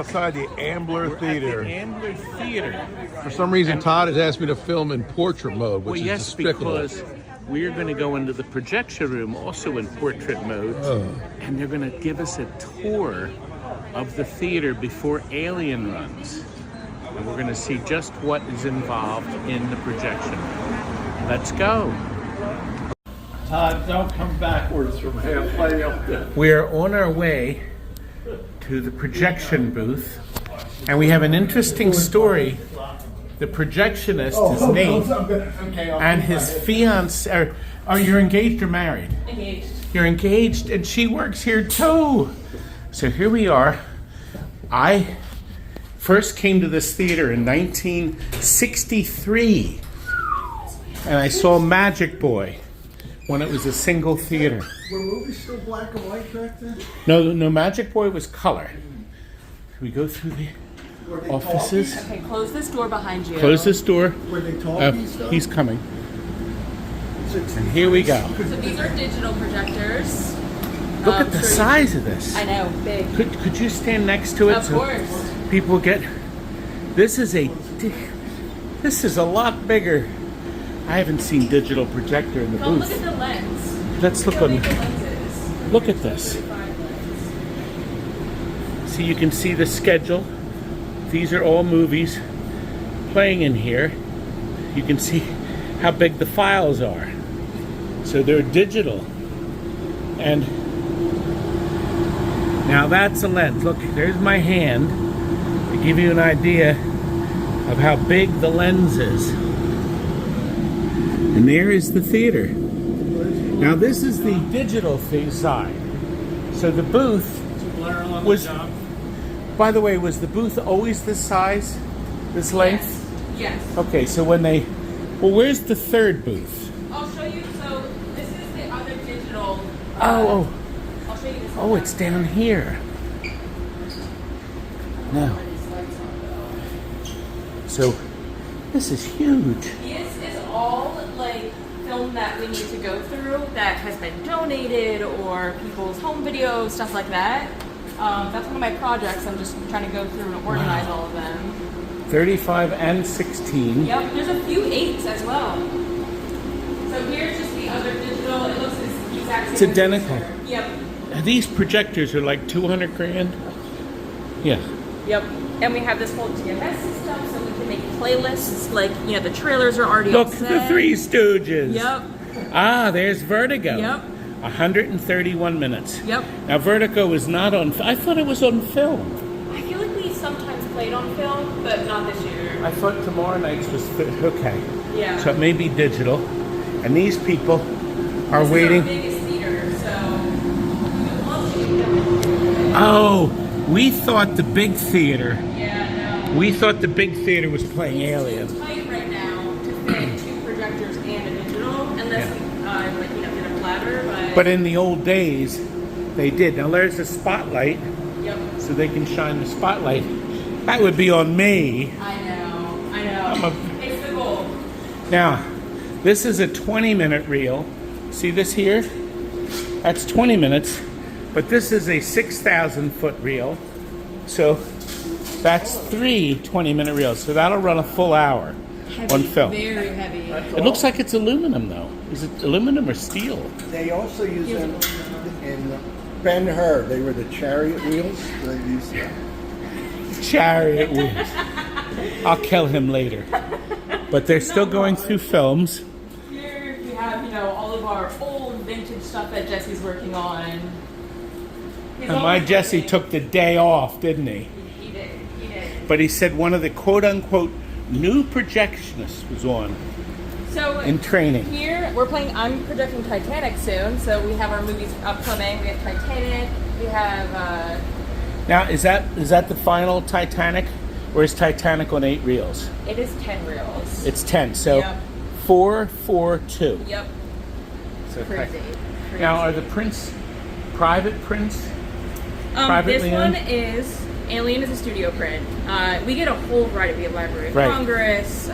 outside the Ambler Theater. At the Ambler Theater. For some reason, Todd has asked me to film in portrait mode, which is yes, despicable. because we're going to go into the projection room, also in portrait mode, and they're going to give us a tour of the theater before Alien runs. And we're going to see just what is involved in the projection. Let's go. Todd, don't come backwards from halfway up there. We're on our way to the projection booth, and we have an interesting story. The projectionist is Nate, and his fiance. Are you engaged or married? Engaged. You're engaged, and she works here too. So here we are. I first came to this theater in 1963, and I saw Magic Boy when it was a single theater. Were movies still black and white back then? No, Magic Boy was color. We go through the offices. Okay, close this door behind you. Close this door. Were they talking stuff? He's coming. And here we go. So these are digital projectors. Look at the size of this. I know, big. Could you stand next to it? Of course. People get. This is a lot bigger. I haven't seen digital projector in the Well, booth. look at the lens. Let's look on. The lenses. Look at this. So you can see the schedule. These are all movies playing in here. You can see how big the files are. So they're digital. And now that's a lens. Look, there's my hand to give you an idea of how big the lens is. And there is the theater. Now this is the digital side. So the booth was, by the way, was the booth always this size, this length? Yes. Okay, so when they, well, where's the third booth? I'll show you. So this is the other digital. Oh, I'll show you this. oh, it's down here. Now, so this is huge. This is all like film that we need to go through that has been donated, or people's home videos, stuff like that. That's one of my projects. I'm just trying to go through and organize all of them. 35 and 16. Yep, there's a few 8s as well. So here's just the other digital. It looks the exact same. It's identical. Yep. These projectors are like 200 grand. Yeah. Yep. And we have this whole TMS system, so we can make playlists. Like, you know, the trailers are already Look, all set. the Three Stooges. Yep. Ah, there's Vertigo. Yep. 131 minutes. Yep. Now Vertigo is not on. I thought it was on film. I feel like we sometimes played on film, but not this year. I thought tomorrow night's was okay. Yeah. So it may be digital, and these people are This waiting. is our biggest theater, so we would love to. Oh, we thought the big theater. Yeah, no. We thought the big theater was playing Alien. It's tight right now to fit 2 projectors and a digital, unless we like, you know, get a platter. But in the old days, they did. Now there's a spotlight, Yep. so they can shine the spotlight. That would be on me. I know. I'm a- It's the goal. Now, this is a 20-minute reel. See this here? That's 20 minutes, but this is a 6,000-foot reel. So that's 3 20-minute reels. So that'll run a full hour on film. Very heavy. It looks like it's aluminum, though. Is it aluminum or steel? They also use them in Ben-Hur. They were the chariot wheels. They used them. Chariot wheels. I'll kill him later. But they're still going through films. Here we have, you know, all of our old vintage stuff that Jesse's working on. He's And my always Jesse working. took the day off, didn't he? He did. But he said one of the quote-unquote new projectionists was on So in training. here I'm projecting Titanic soon, so we have our movies upcoming. We have Titanic, we have Now, is that the final Titanic, or is Titanic on 8 reels? it is 10 reels. It's 10, so Yep. 4, 4, 2. Yep. So Crazy. Now, are the prints private prints? This privately one owned? is Alien is a studio print. We get a whole variety. We have Library of Right. Congress.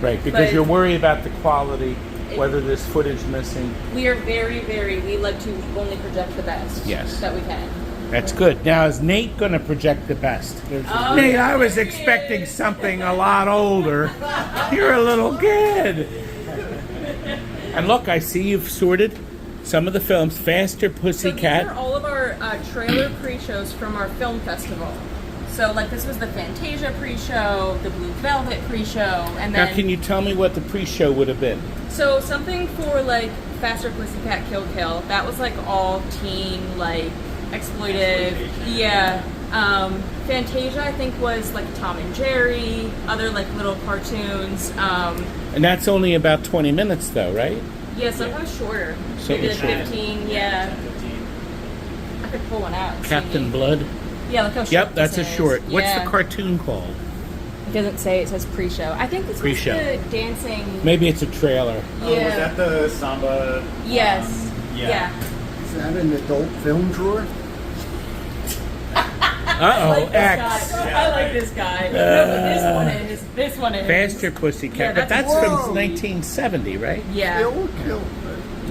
Right, because but you're worried about the quality, whether there's footage missing. we are very, we like to only project the best Yes. that we can. That's good. Now, is Nate going to project the best? Oh, Nate, I was expecting something a lot older. You're a little kid. And look, I see you've sorted some of the films. Faster Pussycat. So these are all of our trailer pre-shows from our film festival. So like this was the Fantasia pre-show, the Blue Velvet pre-show, and then... Now, can you tell me what the pre-show would have been? So something for like Faster Pussycat Kill Kill. That was like all teen, like exploitive. Yeah. Fantasia, I think, was like Tom and Jerry, other like little cartoons. And that's only about 20 minutes, though, right? Yeah, sometimes shorter. So Maybe like shorter. 15. Yeah. I could pull one out. Captain See. Blood. Yeah, look how short. Yep, that's a this is. short. What's Yeah. the cartoon called? It doesn't say. It says pre-show. I think this was Pre-show. the dancing. Maybe it's a trailer. Yeah. Oh, was that the Samba? Yes. Yeah. Yeah. Is that an adult film drawer? Uh-oh, I like this X. guy. I like this guy. No, but this one is. This one is. Faster Pussycat. Yeah, but that's that's- from Whoa. 1970, right? Yeah. Kill.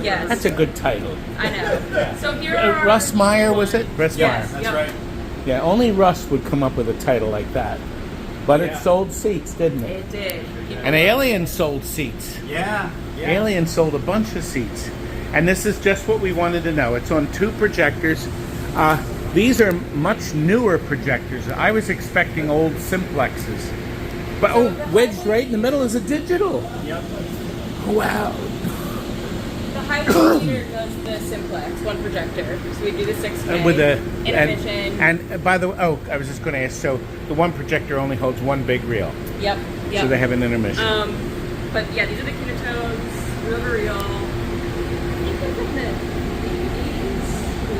Yes. That's a good title. I know. So here are Russ Meyer, was it? Russ Yes. Meyer. That's Yep. right. Yeah, only Russ would come up with a title like that. But it Yeah. sold seats, didn't it? It did. And Alien sold seats. Yeah. Alien sold a bunch of seats. And this is just what we wanted to know. It's on 2 projectors. These are much newer projectors. I was expecting old simplexes. But, oh, wedged right in the middle is a digital. Yep. Wow. The Highway Theater does the simplex, one projector. So we do the 6K. With a intermission. and by the way, oh, I was just going to ask. So the one projector only holds one big reel, Yep. Yep. so they have an intermission. But yeah, these are the Kinetones, reel to reel.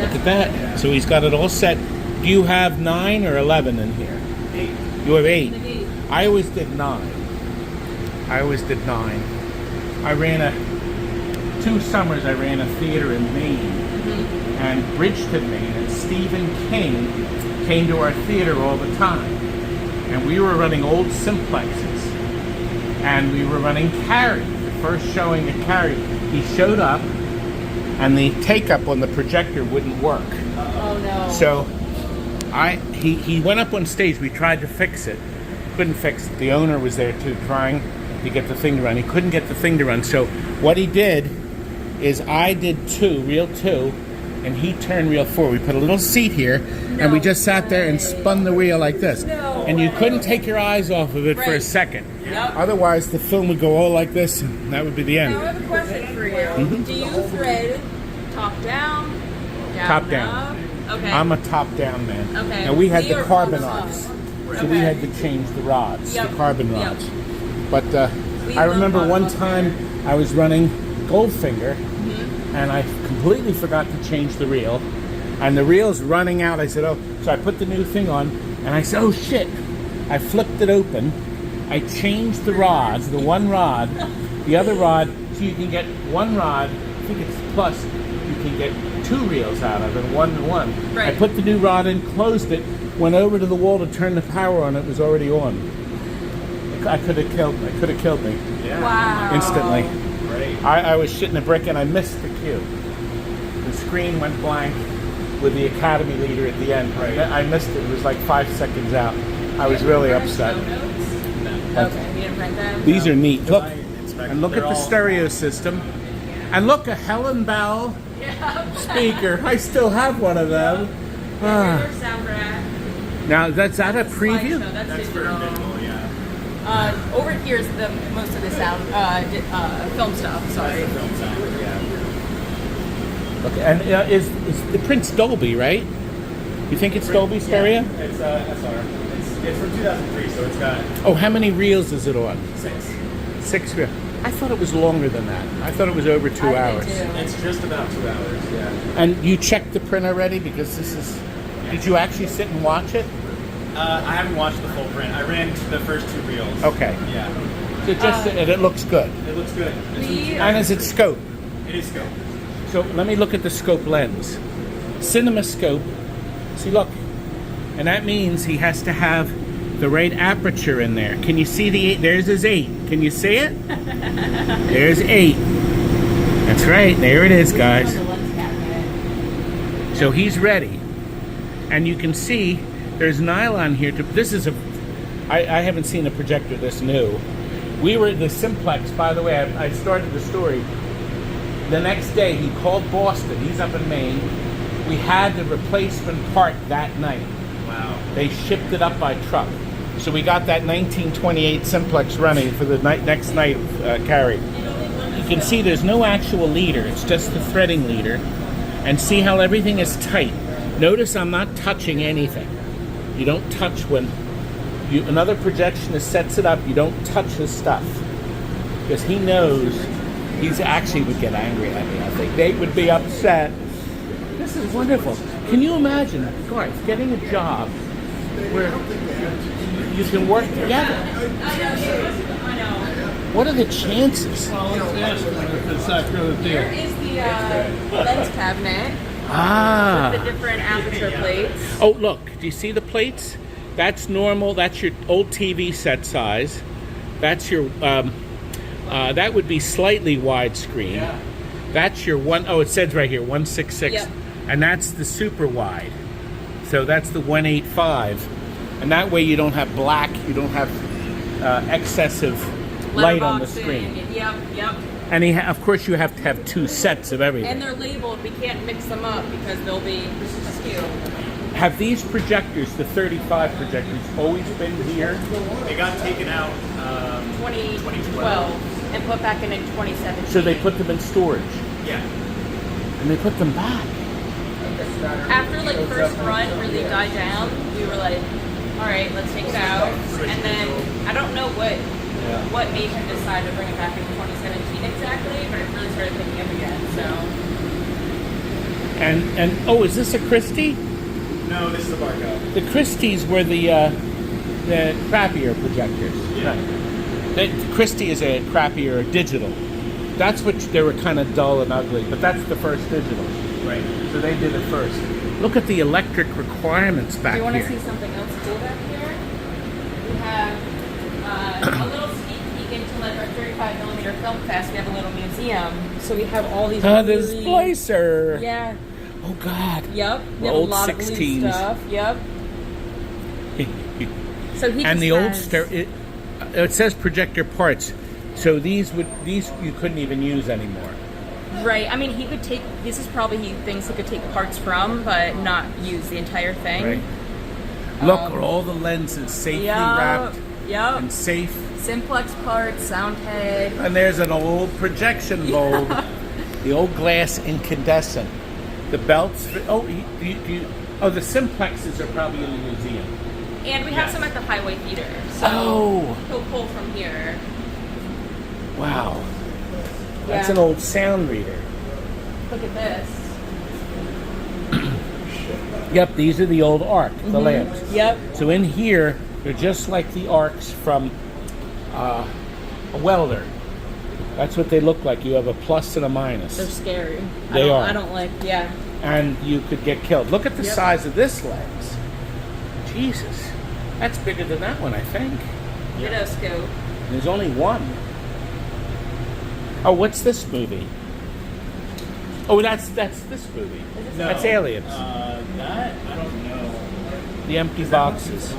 Look at that. So he's got it all set. Do you have 9 or 11 in here? 8. You have 8. I always did 9. I ran 2 summers. I ran a theater in Maine, and Bridgeton, Maine, and Stephen King came to our theater all the time, and we were running old simplexes, and we were running Carrie. The first showing of Carrie, he showed up, and the take-up on the projector wouldn't work. Oh no. So he went up on stage. We tried to fix it. Couldn't fix it. The owner was there too, trying to get the thing to run. He couldn't get the thing to run. So what he did is I did 2, reel 2, and he turned reel 4. We put a little seat here, and we just sat there and spun the wheel like this. No And you way. couldn't take your eyes off of it for a Right. second. Yep. Otherwise, the film would go all like this, and that would be the end. Now I have a question for you. Do you thread top down, Top down. up? Okay. I'm a top-down man. Okay. And we had We the are carbon both rods. up. So we Okay. had to change the rods, Yep. the carbon Yep. rods. But We I love remember bottom one up. time I was running Goldfinger, Mm-hmm. and I completely forgot to change the reel. And the reel's running out. I said, oh. So I put the new thing on, and I said, oh, shit. I flipped it open. I changed the rods, the one rod, the other rod, so you can get one rod, I think it's plus, you can get 2 reels out of it, 1 to 1. Right. I put the new rod in, closed it, went over to the wall to turn the power on, it was already on. I could have killed me Yeah. Wow. instantly. Great. I was shitting a brick and I missed the cue. The screen went blank with the Academy leader at the end. Right. I missed it, it was like 5 seconds out. I was really upset. Okay, you didn't print them? These are neat. Look, I inspected- and look they're at the all- stereo system. And look, a Helen Bell speaker. I still have one of them. Ah. Here's our sound rack. Now, that's that a Slideshow, preview? That's for digital. digital, yeah. Over here's the most of the sound film stuff. Sorry. Film sound, yeah. Okay, and is the print's Dolby, right? You think it's Dolby stereo? It's SR. It's from 2003, so it's got Oh, how many reels is it on? 6. 6 reels. I thought it was longer than that. I thought it was over 2 I did hours. too. It's just about 2 hours, yeah. And you checked the print already? Because this is... Did you actually sit and watch it? I haven't watched the full print. I ran the first 2 reels. Okay. Yeah. So just and it looks good. It looks good. And is it scope? It is scope. So let me look at the scope lens. Cinema scope. See, look. And that means he has to have the right aperture in there. Can you see the 8? There's his 8. Can you see it? There's 8. That's right. There it is, guys. So he's ready. And you can see there's nylon here. This is I haven't seen a projector this new. We were at the Simplex, by the way. I started the story. The next day, he called Boston. He's up in Maine. We had the replacement part that night. Wow. They shipped it up by truck. So we got that 1928 Simplex running for the next night carry. You can see there's no actual leader. It's just the threading leader. And see how everything is tight. Notice I'm not touching anything. You don't touch when another projectionist sets it up. You don't touch his stuff. Because he knows he's actually would get angry at me. I think Nate would be upset. This is wonderful. Can you imagine, Garth, getting a job where you can work together? What are the chances? Well, let's ask him if it's not really Here there. is the lens cabinet Ah. with the different aperture plates. Oh, look. Do you see the plates? That's normal. That's your old TV set size. That's your, that would be slightly widescreen. That's your it says right here, 166. Yep. And that's the super wide. So that's the 185. And that way you don't have black, you don't have excessive light on the screen. Yep. And of course you have to have two sets of everything. And they're labeled. We can't mix them up because they'll be askew. Have these projectors, the 35 projectors, always been here? They got taken out 2012 and put back in 2017. So they put them in storage. Yeah. And they put them back. After like first run really died down, we were like, all right, let's take it out. And then I don't know what made him decide to bring it back in 2017 exactly, but it really started picking up again. So. And oh, is this a Christie? No, this is the Barco. The Christies were the crappier projectors. Yeah. The Christie is a crappier digital. That's what they were kind of dull and ugly, but that's the first digital. Right. So they did it first. Look at the electric requirements back Do you want here. to see something else cool back here? We have a little sneak peek into like our 35mm film fest. We have a little museum, so we have all these. The really, displacer. Yeah. Oh God. Yep. We have Old a lot 16s. of blue stuff. Yep. So he And just the old has, it says projector parts. So these you couldn't even use anymore. Right. I mean, he could take. This is probably he thinks he could take parts from, but not use the entire thing. Right. Look, are all the lenses safely wrapped Yep. and safe. Simplex parts, sound head. And there's an old projection bulb, the old glass incandescent. The belts. The Simplexes are probably in the museum. And we have some at the Highway Theater. So he'll pull from here. Wow. That's Yeah. an old sound reader. Look at this. Yep, these are the old arc, the lamps. Yep. So in here, they're just like the arcs from a welder. That's what they look like. You have a plus and a minus. They're scary. They are. I don't like. Yeah. And you could get killed. Look at the size of this lens. Jesus. That's bigger than that one, I think. Vidoscope. There's only one. Oh, what's this movie? Oh, that's this movie. No. That's Aliens. That I don't know. The empty boxes.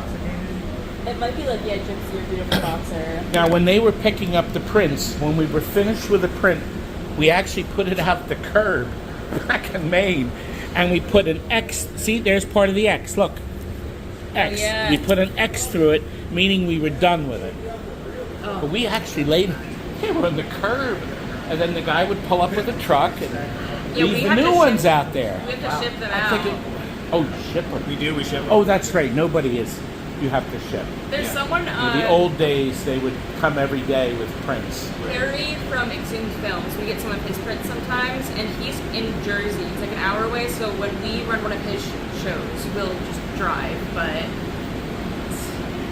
It might be like Gypsy or Beautiful Boxer. Now, when they were picking up the prints, when we were finished with the print, we actually put it out the curb back in Maine, and we put an X. See, there's part of the X. Look, X. Yeah. We put an X through it, meaning we were done with it. But we actually laid. They were on the curb, and then the guy would pull up with a truck and Yeah, we leave the have to new ship- ones out there. We have to ship them I'm out. thinking, oh, ship them. We do. We ship. Oh, that's right. Nobody is. You have to ship. There's someone. In the old days, they would come every day with prints. Harry from Exhumed Films. We get some of his prints sometimes, and he's in Jersey. He's like an hour away. So when we run one of his shows, we'll just drive. But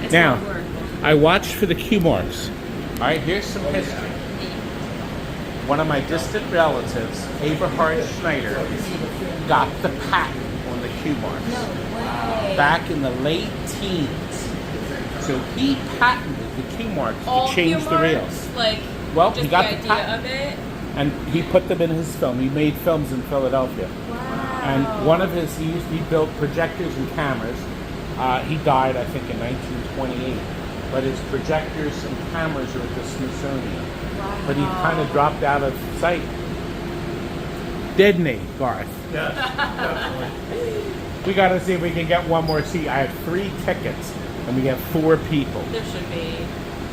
it's Now, hard work. I watched for the Q marks. All right, here's some history. One of my distant relatives, Abraham Schneider, got the patent on the Q marks back in the late teens. So he patented the Q marks to change the reels. Like, Well, just he got the the idea patent. of it. And he put them in his film. He made films in Philadelphia. Wow. And one of his, he built projectors and cameras. He died, I think, in 1928. But his projectors and cameras are at the Smithsonian. Wow. But he kind of dropped out of sight. Didn't he, Garth? Yeah, definitely. We got to see if we can get one more seat. I have 3 tickets, and we have 4 people. There should be.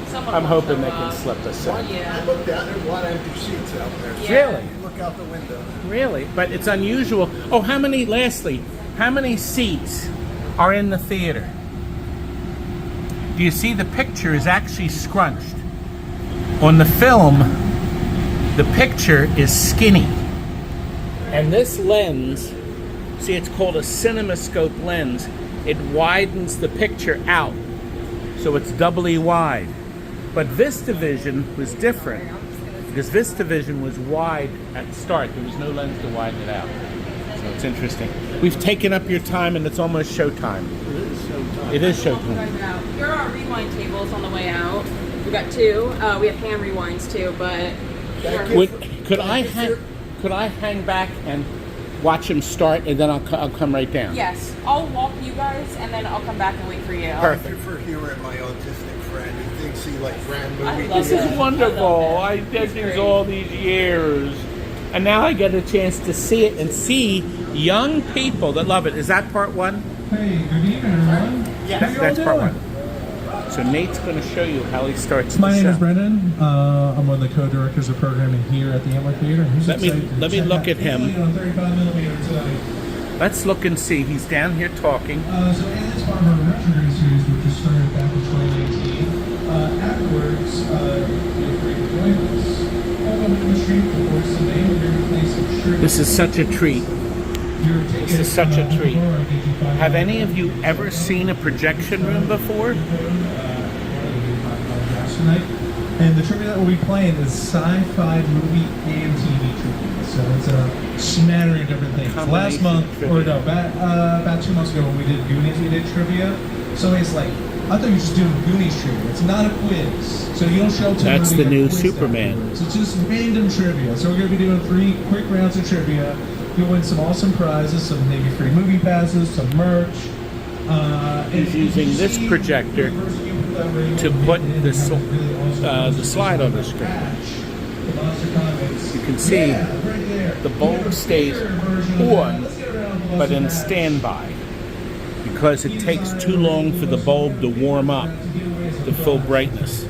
Someone I'm will hoping show they can up. slip us in. I Yeah. looked out, there's a lot of empty seats out there. Yeah. Really? You look out the window. Really? But it's unusual. Oh, lastly, how many seats are in the theater? Do you see the picture is actually scrunched? On the film, the picture is skinny. And this lens, see, it's called a cinemascope lens. It widens the picture out, so it's doubly wide. But VistaVision was different, because VistaVision was wide at start. There was no lens to widen it out. So it's interesting. We've taken up your time, and it's almost showtime. It is showtime. Here are our rewind tables on the way out. We've got 2. We have hand rewinds too, but Could I hang back and watch him start, and then I'll come right down? yes, I'll walk you guys, and then I'll come back and wait for you. Perfect. Thank you for hearing my autistic friend who thinks he like ran I movie love This theaters. is wonderful. I It's did great. this all these years. And now I get a chance to see it and see young people that love it. Is that part 1? Hey, good evening, everyone. That's part 1. So Nate's going to show you how he starts My the name show. is Brendan. I'm one of the co-directors of programming here at the Ambler Theater. Who's Let me- excited to let me check look out at him. Alien on 35mm tonight? Let's look and see. He's down here talking. So Alien's part of our retrograde series, which was started back in 2018. Afterwards, feel free to join us. Welcome to the street, of course, today we're going to play some shirt. This is such a treat. This is such a treat. Have any of you ever seen a projection room before? Tonight. And the trivia that we'll be playing is sci-fi movie and TV trivia. So it's a smattering of different things. Last Combination month, trivia. or no, about 2 months ago when we did Goonies, we did trivia. So it's like, I thought you were just doing Goonies trivia. It's not a quiz. So you don't show up to That's movie the and new quiz Superman. afterwards. It's just random trivia. So we're going to be doing 3 quick rounds of trivia. You'll win some awesome prizes, some maybe free movie passes, some merch. He's using this projector to put the slide on the screen. You can see the bulb stays on, but in standby, because it takes too long for the bulb to warm up to full brightness. So,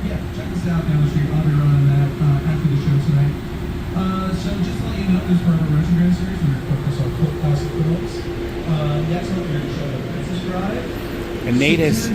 yeah, check us out down the street. I'll be running that after the show tonight. So just to let you know, as part of our retrograde series, we're focused on cult classic films. Next month, we're going to show The Princess Bride. And Nate has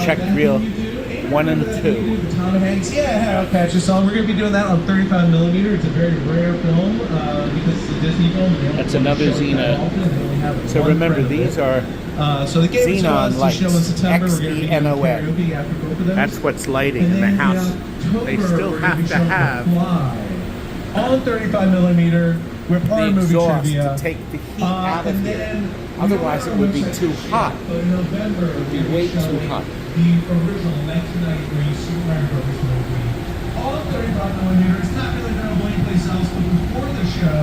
checked reel 1 and 2. Tom Hanks, yeah, Harold Patches song. We're going to be doing that on 35mm. It's a very rare film because it's a Disney film. They don't That's another show it that Xena. often. They only have it So one remember, print of these it. are So they gave it to Xenon us to lights. show in September. We're going to be doing X-E-N-O-N. karaoke after both of those. That's what's lighting And in the then house. October, They still we're gonna be have to showing have Fly on 35mm. We're part the of movie exhaust trivia. to take the heat out of And here. then Otherwise, it would be too hot. But in November, it would be way too hot. The original 1993 Superman Brothers movie on 35mm. It's not really available anyplace else, but before the show,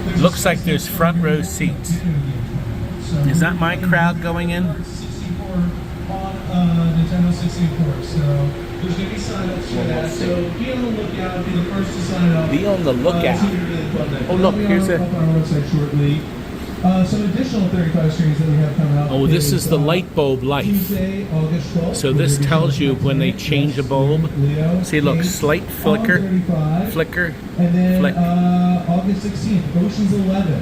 there's Looks a like there's front row seats. So Is that my crowd going in? 64 on Nintendo 64. So there's going to be sign-ups for Well, that. we'll see. So be on the lookout. Be the first to sign up. Be on the lookout. It's gonna be really fun day. Oh, look, It'll be here's up on our website shortly. Some additional 35 screens that we have coming up. Oh, this is the light bulb life. Tuesday, August 12th. So this tells you when they change a bulb. Leo, See, look, Kate, slight flicker, on 35. flicker, And then flick. August 16th, Ocean's 11,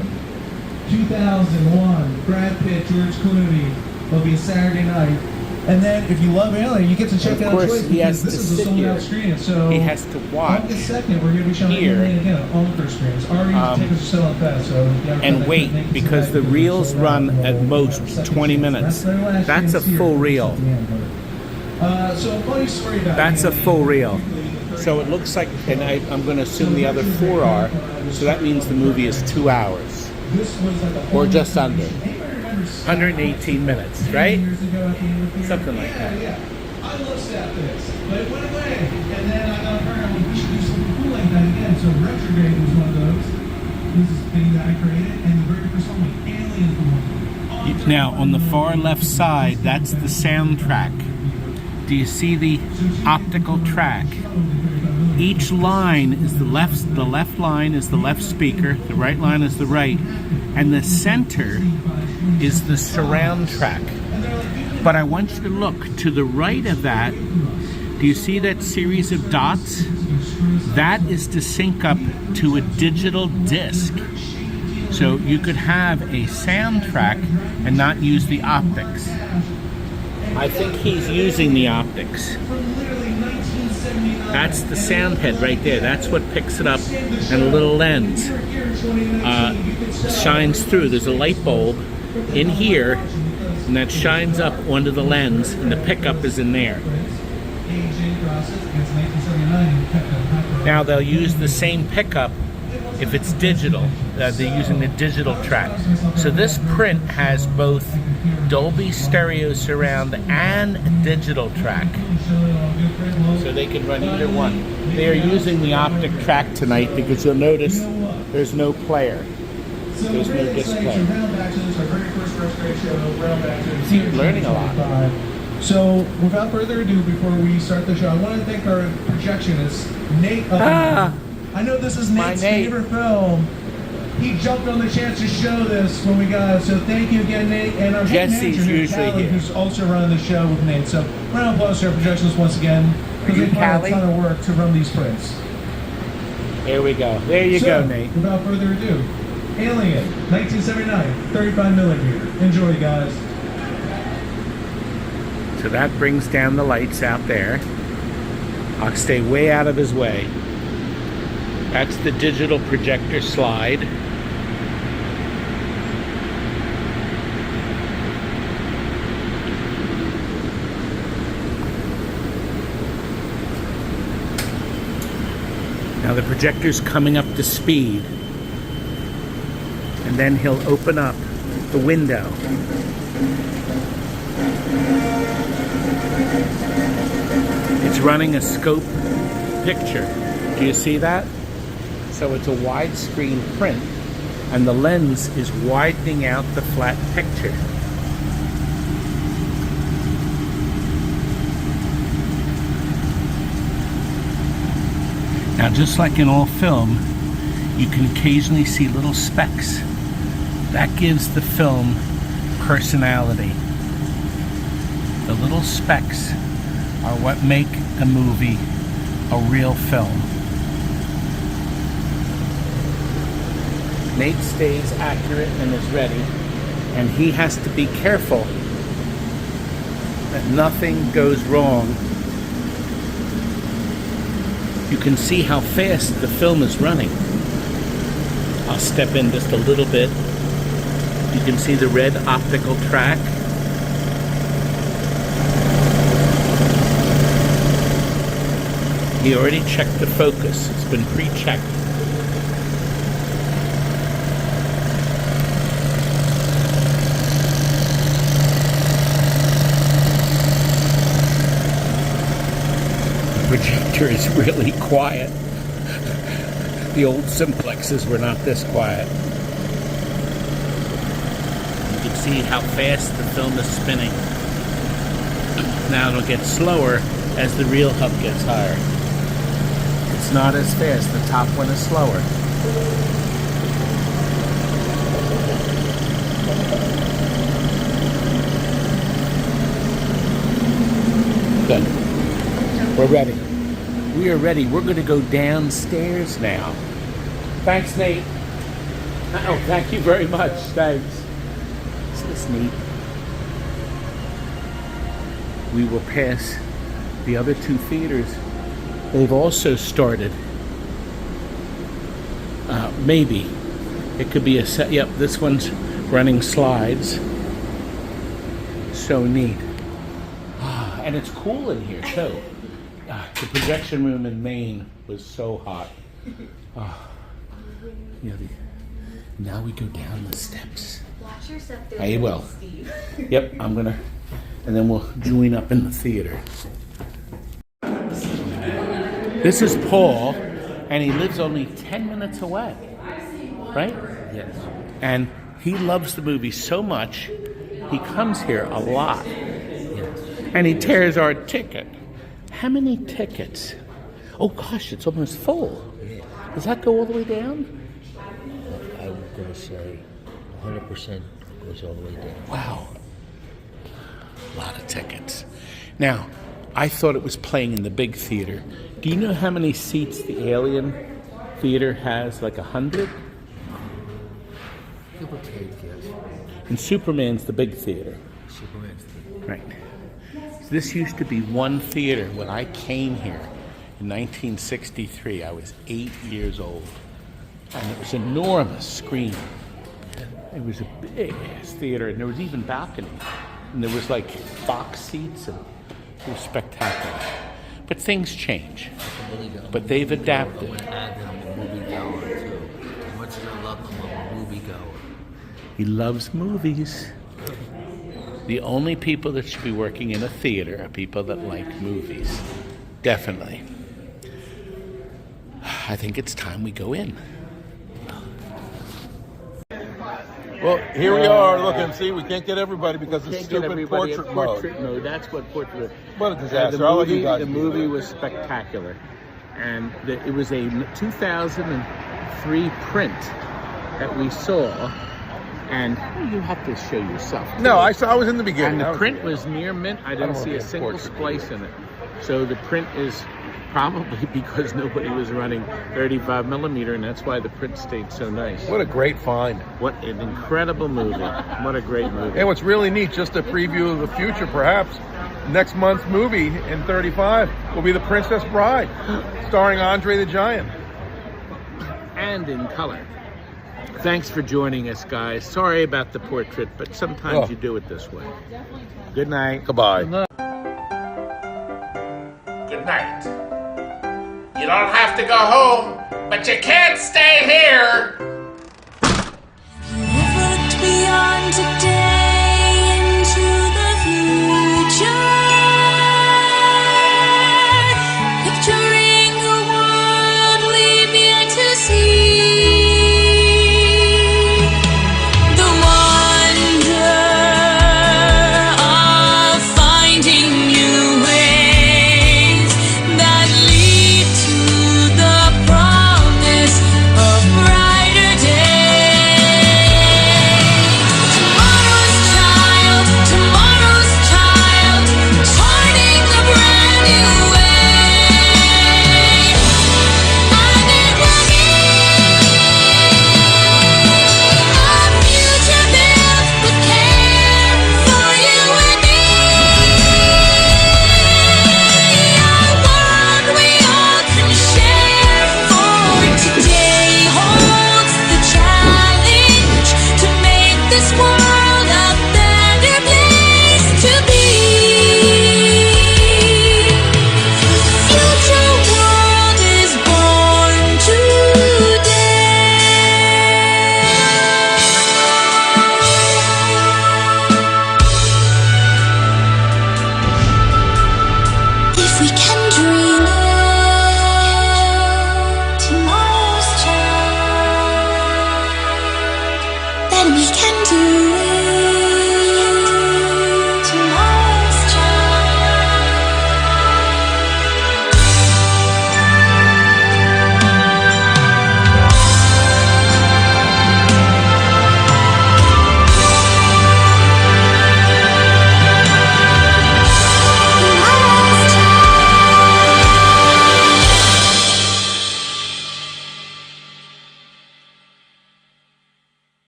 2001, Brad Pitt, George Clooney. It'll be a Saturday night. And then if you love Alien, you get to check Of out course, Choice he has because this to is a sit sold out here. screen. So He has to watch August 2nd, we're going to be showing here, Alien again on the first screens. Our tickets are still on fast, so you gotta and come wait, back and because the make it reels sold out. run at We'll most have a second 20 chance. minutes. That's their last That's a chance here full at reel. the end, but, so funny story about That's a Alien. full reel. So it looks like, and I'm going to assume the other 4 are, so that means the movie is 2 hours, This was like a or whole just under. Anybody remember 118 minutes, right? years ago at the Ambler Theater? Something like that. Yeah. I love Sapphix, but it went away. And then I got a friend, we should do something cool like that again. So Retrograde was one of those. This is a thing that I created, and the very first one was Aliens the one. Now, on the far left side, that's the soundtrack. Do you see the optical track? Each line is the left line is the left speaker, the right line is the right, and the center is the surround track. But I want you to look to the right of that. Do you see that series of dots? That is to sync up to a digital disc. So you could have a soundtrack and not use the optics. I think he's using the optics. That's the sound head right there. That's what picks it up, and a little lens shines through. There's a light bulb in here, and that shines up onto the lens, and the pickup is in there. Now they'll use the same pickup if it's digital. They're using the digital track. So this print has both Dolby Stereo Surround and digital track. So they can run either one. They are using the optic track tonight because you'll notice there's no player. There's no display. See, you're learning a lot. So, without further ado, before we start the show, I want to thank our projectionist, Nate. I know this is Nate's favorite film. He jumped on the chance to show this when we got it, so thank you again, Nate. And our Jesse's manager, usually Callie, here. who's also running the show with Nate. So, round of applause to our projectionists once again, because they put a ton of work to run these prints. Here we go. There you go, Nate. Without further ado, Alien, 1979, 35mm. Enjoy, guys. So that brings down the lights out there. I'll stay way out of his way. That's the digital projector slide. Now the projector's coming up to speed. And then he'll open up the window. It's running a scope picture. Do you see that? So it's a widescreen print, and the lens is widening out the flat picture. Now, just like in all film, you can occasionally see little specks. That gives the film personality. The little specks are what make a movie a real film. Nate stays accurate and is ready, and he has to be careful that nothing goes wrong. You can see how fast the film is running. I'll step in just a little bit. You can see the red optical track. He already checked the focus. It's been pre-checked. The projector is really quiet. The old simplexes were not this quiet. You can see how fast the film is spinning. Now it'll get slower as the reel hub gets higher. It's not as fast. The top one is slower. Good. We're ready. We are ready. We're going to go downstairs now. Thanks, Nate. Oh, thank you very much. Thanks. Isn't this neat? We will pass the other two theaters. They've also started. Maybe. It could be a set. Yep, this one's running slides. So neat. And it's cool in here, too. The projection room in Maine was so hot. Now we go down the steps. Watch your step there. I will. Yep, I'm gonna, and then we'll join up in the theater. This is Paul, and he lives only 10 minutes away. right? Yes. And he loves the movie so much, he comes here a lot. Yes. And he tears our ticket. How many tickets? Oh gosh, it's almost full. Yeah. Does that go all the way down? I'm going to say 100% goes all the way down. Wow. A lot of tickets. Now, I thought it was playing in the big theater. Do you know how many seats the Alien Theater has? Like 100? Give or take, yes. And Superman's the big theater. Superman's the Right. So this used to be one theater when I came here in 1963. I was 8 years old. And it was an enormous screen. It was a big theater, and there was even balcony. And there was like box seats, and it was spectacular. But things change. But they've adapted. I would add that I'm a moviegoer too. As much as I love them, I'm a moviegoer. He loves movies. The only people that should be working in a theater are people that like movies. Definitely. I think it's time we go in. Well, here we are. Look and see, we can't get everybody because it's Can't get stupid everybody portrait at mode. portrait mode. That's what portrait. What a disaster. I'll let you guys The do movie that. was spectacular, and it was a 2003 print that we saw, and you have to show yourself. No, I was in the beginning. And I the was- print was near mint. I didn't don't see wanna a be a single portrait. splice in it. So the print is probably because nobody was running 35 millimeter, and that's why the print stayed so nice. What a great find. What an incredible movie. What a great movie. And what's really neat, just a preview of the future, perhaps, next month's movie in 35 will be The Princess Bride, starring Andre the Giant. And in color. Thanks for joining us, guys. Sorry about the portrait, but sometimes Oh. you do it this way. Good night. Goodbye. Good night. You don't have to go home, but you can't stay here. You've looked beyond today.